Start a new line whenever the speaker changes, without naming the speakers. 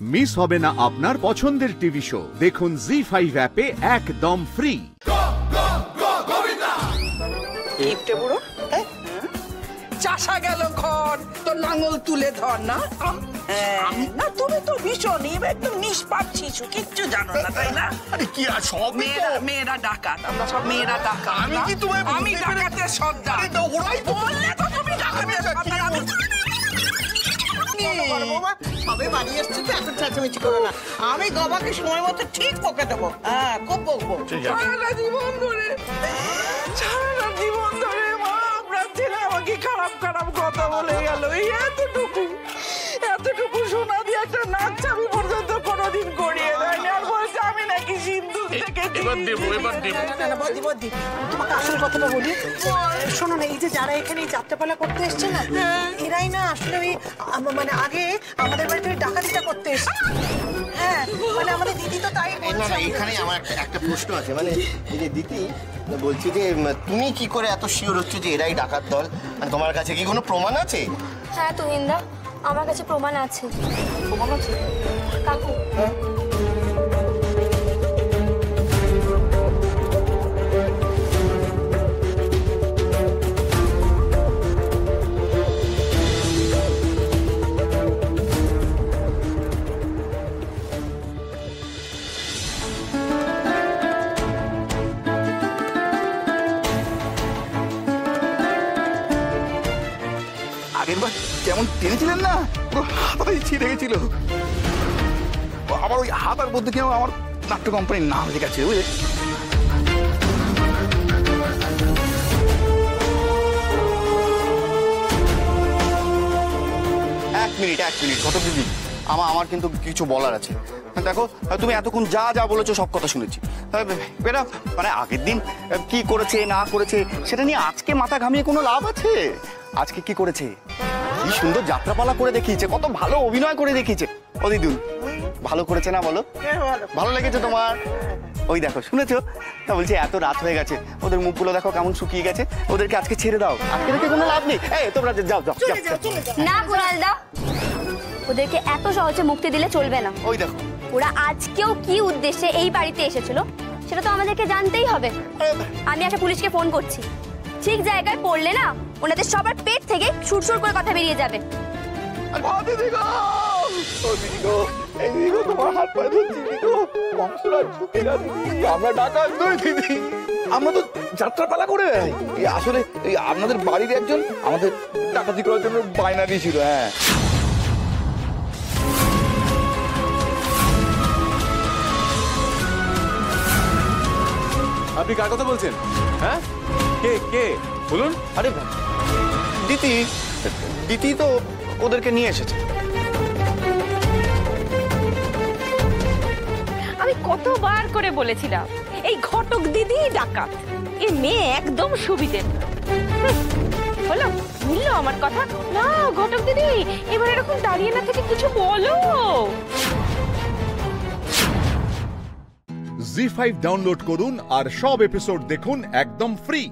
Miss হবে না আপনার পছন্দের টিভি শো। দেখুন জি5 অ্যাপে একদম ফ্রি।
বুড়ো চাষা গেল ঘর, তো লাঙল তুলে ধর না। না তুমি তো ভীষণ একদম নিষ্পাপ শিশু, কিচ্ছু জানো না, তাই না?
আরে কি আর সব
মেয়েরা ডাকাত, আমরা সব মেয়েরা ডাকাত।
আমি কি তোমায়
আমি ডাকাতের সর্দার।
ওরাই
বললে তো তুমি ডাকাতের সর্দার।
সবে বাড়ি এসছে তো, এখন চেঁচামেচি করো না। আমি গবাকে সময় মতো ঠিক বকে দেবো। হ্যাঁ, খুব বকবো।
সারাটা জীবন ধরে আপনার ছেলে আমাকে খারাপ খারাপ কথা বলে গেল। এই এতটুকু সোনা দিয়ে একটা নাচ আমি পর্যন্ত কোনোদিন করিয়ে দেয়নি। আর বলছে আমি নাকি সিন্ধুক থেকে।
এবার দেবো।
বদি তোমাকে আসল কথাটা বলি, শোনো না, এই যে যারা এখানে যাত্রাপালা করতে এসছে না, এরাই না আসলে ওই মানে আগে আমাদের বাড়িতে ওই ডাকাতিটা করতে এসছে। হ্যাঁ, মানে আমাদের দিদি তো তাই বলছে।
না, এখানে আমার একটা প্রশ্ন আছে। মানে এই যে দিদি বলছি যে তুমি কি করে এত শিওর হচ্ছে যে এরাই ডাকাত দল? মানে তোমার কাছে কি কোনো প্রমাণ আছে?
হ্যাঁ তুহিনদা, আমার কাছে প্রমাণ আছে।
প্রমাণ আছে?
কাকু,
আগেরবার যেমন টেনেছিলেন না, পুরো হাতাই ছিঁড়ে গেছিল। আবার ওই হাতার মধ্যে কি আমার নাট্য কোম্পানির নাম লেখা ছিল, বুঝলে?
এক মিনিট কত দিদি, আমার কিন্তু কিছু বলার আছে। দেখো, তুমি এতক্ষণ যা যা বলেছো সব কথা শুনেছি। এরা মানে আগের দিন কি করেছে না করেছে সেটা নিয়ে আজকে মাথা ঘামিয়ে কোনো লাভ আছে? আজকে কি করেছে, কি সুন্দর যাত্রাপালা করে দেখিয়েছে, কত ভালো অভিনয় করে দেখিয়েছে। ও দিদুন, ভালো করেছে না বলো? ভালো লেগেছে তোমার? ওই দেখো, শুনেছো? তা বলছি এত রাত হয়ে গেছে, ওদের মুখগুলো দেখো কেমন শুকিয়ে গেছে। ওদেরকে আজকে ছেড়ে দাও, আজকে দেখে কোনো লাভ নেই। এই তোমরা যাও।
না কুণালদা, ওদেরকে এত সহজে মুক্তি দিলে চলবে না।
ওই দেখো,
ওরা আজকেও কি উদ্দেশ্যে এই বাড়িতে এসেছিল সেটা তো আমাদেরকে জানতেই হবে। আমি একটা পুলিশকে ফোন করছি। ঠিক জায়গায় পড়লে না, ওনাদের সবার পেট থেকে সুরসুর করে কথা বেরিয়ে যাবে।
আমরা ডাকাত নই দিদি, আমরা তো যাত্রাপালা করে বেড়াই। আসলে আপনাদের বাড়ির একজন আমাদের ডাকাতি করার জন্য বায়না দিয়েছিল। হ্যাঁ,
আপনি কার কথা বলছেন? হ্যাঁ, কে বলুন?
আরে দিদি তো ওদেরকে নিয়ে এসেছে।
আমি কতবার করে বলেছিলাম এই ঘটক দিদি ডাকাত, এই মেয়ে একদম সুবিধে। হলো, বুঝলো আমার কথা? না ঘটক দিদি, এবার এরকম দাঁড়িয়ে না থেকে কিছু বলো।
জি5 ডাউনলোড করুন আর সব এপিসোড দেখুন একদম ফ্রি।